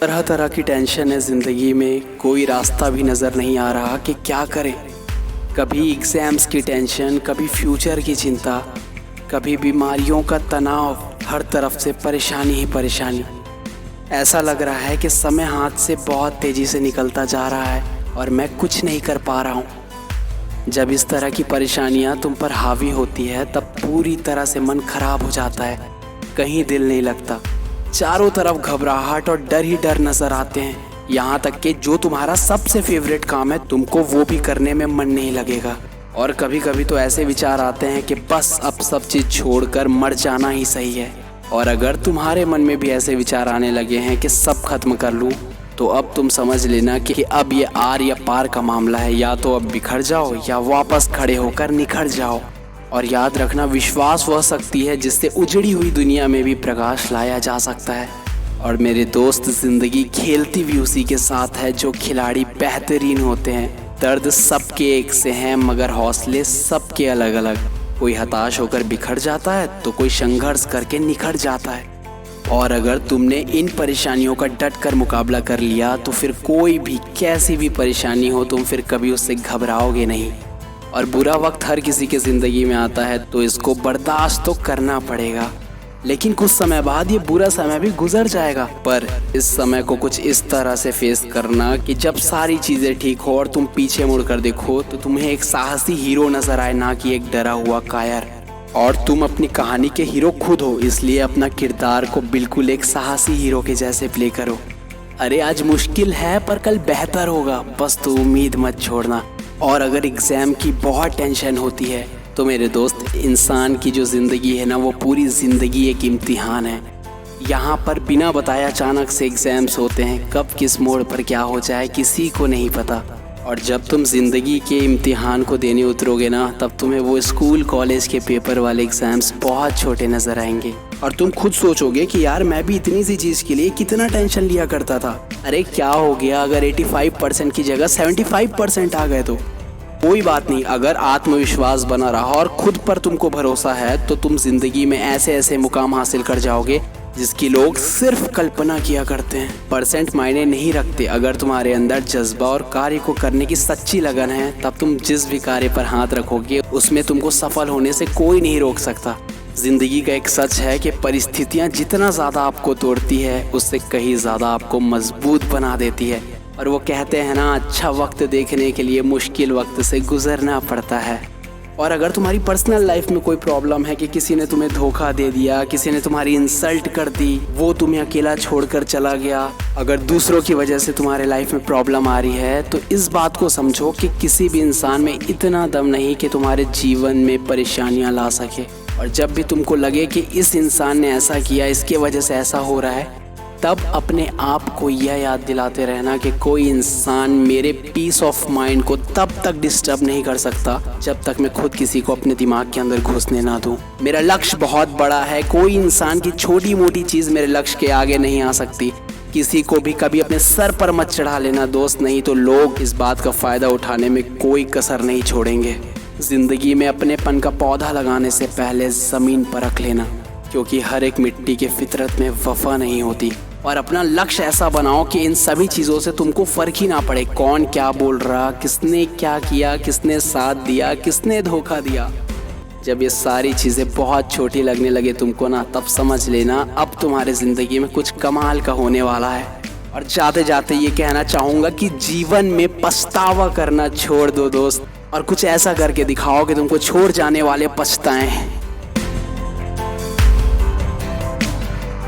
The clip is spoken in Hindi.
तरह तरह की टेंशन है ज़िंदगी में, कोई रास्ता भी नज़र नहीं आ रहा कि क्या करें। कभी एग्ज़ाम्स की टेंशन, कभी फ्यूचर की चिंता, कभी बीमारियों का तनाव, हर तरफ से परेशानी ही परेशानी। ऐसा लग रहा है कि समय हाथ से बहुत तेज़ी से निकलता जा रहा है और मैं कुछ नहीं कर पा रहा हूँ। जब इस तरह की परेशानियाँ तुम पर हावी होती है तब पूरी तरह से मन खराब हो जाता है, कहीं दिल नहीं लगता, चारों तरफ घबराहट और डर ही डर नजर आते हैं। यहाँ तक कि जो तुम्हारा सबसे फेवरेट काम है तुमको वो भी करने में मन नहीं लगेगा। और कभी कभी तो ऐसे विचार आते हैं कि बस अब सब चीज़ छोड़कर मर जाना ही सही है। और अगर तुम्हारे मन में भी ऐसे विचार आने लगे हैं कि सब खत्म कर लूँ, तो अब तुम समझ लेना कि अब ये आर या पार का मामला है। या तो अब बिखर जाओ या वापस खड़े होकर निखर जाओ। और याद रखना, विश्वास वह शक्ति है जिससे उजड़ी हुई दुनिया में भी प्रकाश लाया जा सकता है। और मेरे दोस्त, जिंदगी खेलती भी उसी के साथ है जो खिलाड़ी बेहतरीन होते हैं। दर्द सबके एक से हैं मगर हौसले सबके अलग अलग। कोई हताश होकर बिखर जाता है तो कोई संघर्ष करके निखर जाता है। और अगर तुमने इन परेशानियों का डट कर मुकाबला कर लिया तो फिर कोई भी कैसी भी परेशानी हो तुम फिर कभी उससे घबराओगे नहीं। और बुरा वक्त हर किसी के ज़िंदगी में आता है तो इसको बर्दाश्त तो करना पड़ेगा, लेकिन कुछ समय बाद ये बुरा समय भी गुजर जाएगा। पर इस समय को कुछ इस तरह से फेस करना कि जब सारी चीज़ें ठीक हो और तुम पीछे मुड़कर देखो तो तुम्हें एक साहसी हीरो नजर आए, ना कि एक डरा हुआ कायर। और तुम अपनी कहानी के हीरो खुद हो, इसलिए अपना किरदार को बिल्कुल एक साहसी हीरो के जैसे प्ले करो। अरे आज मुश्किल है पर कल बेहतर होगा, बस तो उम्मीद मत छोड़ना। और अगर एग्ज़ाम की बहुत टेंशन होती है तो मेरे दोस्त, इंसान की जो ज़िंदगी है ना, वो पूरी ज़िंदगी एक इम्तिहान है। यहाँ पर बिना बताए अचानक से एग्ज़ाम्स होते हैं, कब किस मोड़ पर क्या हो जाए किसी को नहीं पता। और जब तुम ज़िंदगी के इम्तिहान को देने उतरोगे ना, तब तुम्हें वो स्कूल कॉलेज के पेपर वाले एग्ज़ाम्स बहुत छोटे नज़र आएंगे। और तुम खुद सोचोगे कि यार मैं भी इतनी सी चीज़ के लिए कितना टेंशन लिया करता था। अरे क्या हो गया अगर 85% की जगह 75% आ गए तो? कोई बात नहीं, अगर आत्मविश्वास बना रहा और खुद पर तुमको भरोसा है तो तुम ज़िंदगी में ऐसे ऐसे मुकाम हासिल कर जाओगे जिसकी लोग सिर्फ कल्पना किया करते हैं। परसेंट मायने नहीं रखते। अगर तुम्हारे अंदर जज्बा और कार्य को करने की सच्ची लगन है तब तुम जिस भी कार्य पर हाथ रखोगे उसमें तुमको सफल होने से कोई नहीं रोक सकता। जिंदगी का एक सच है कि परिस्थितियां जितना ज़्यादा आपको तोड़ती है उससे कहीं ज़्यादा आपको मजबूत बना देती है। और वो कहते हैं ना, अच्छा वक्त देखने के लिए मुश्किल वक्त से गुजरना पड़ता है। और अगर तुम्हारी पर्सनल लाइफ में कोई प्रॉब्लम है कि किसी ने तुम्हें धोखा दे दिया, किसी ने तुम्हारी इंसल्ट कर दी, वो तुम्हें अकेला छोड़कर चला गया, अगर दूसरों की वजह से तुम्हारे लाइफ में प्रॉब्लम आ रही है तो इस बात को समझो कि किसी भी इंसान में इतना दम नहीं कि तुम्हारे जीवन में परेशानियां ला सके। और जब भी तुमको लगे कि इस इंसान ने ऐसा किया, इसके वजह से ऐसा हो रहा है, तब अपने आप को यह याद दिलाते रहना कि कोई इंसान मेरे पीस ऑफ माइंड को तब तक डिस्टर्ब नहीं कर सकता जब तक मैं खुद किसी को अपने दिमाग के अंदर घुसने ना दूं। मेरा लक्ष्य बहुत बड़ा है, कोई इंसान की छोटी मोटी चीज़ मेरे लक्ष्य के आगे नहीं आ सकती। किसी को भी कभी अपने सर पर मत चढ़ा लेना दोस्त, नहीं तो लोग इस बात का फ़ायदा उठाने में कोई कसर नहीं छोड़ेंगे। ज़िंदगी में अपनेपन का पौधा लगाने से पहले ज़मीन पर रख लेना, क्योंकि हर एक मिट्टी के फितरत में वफा नहीं होती। और अपना लक्ष्य ऐसा बनाओ कि इन सभी चीज़ों से तुमको फ़र्क ही ना पड़े, कौन क्या बोल रहा, किसने क्या किया, किसने साथ दिया, किसने धोखा दिया। जब ये सारी चीज़ें बहुत छोटी लगने लगे तुमको ना, तब समझ लेना अब तुम्हारे ज़िंदगी में कुछ कमाल का होने वाला है। और जाते जाते ये कहना चाहूँगा कि जीवन में पछतावा करना छोड़ दो दोस्त, और कुछ ऐसा करके दिखाओ कि तुमको छोड़ जाने वाले पछताएं।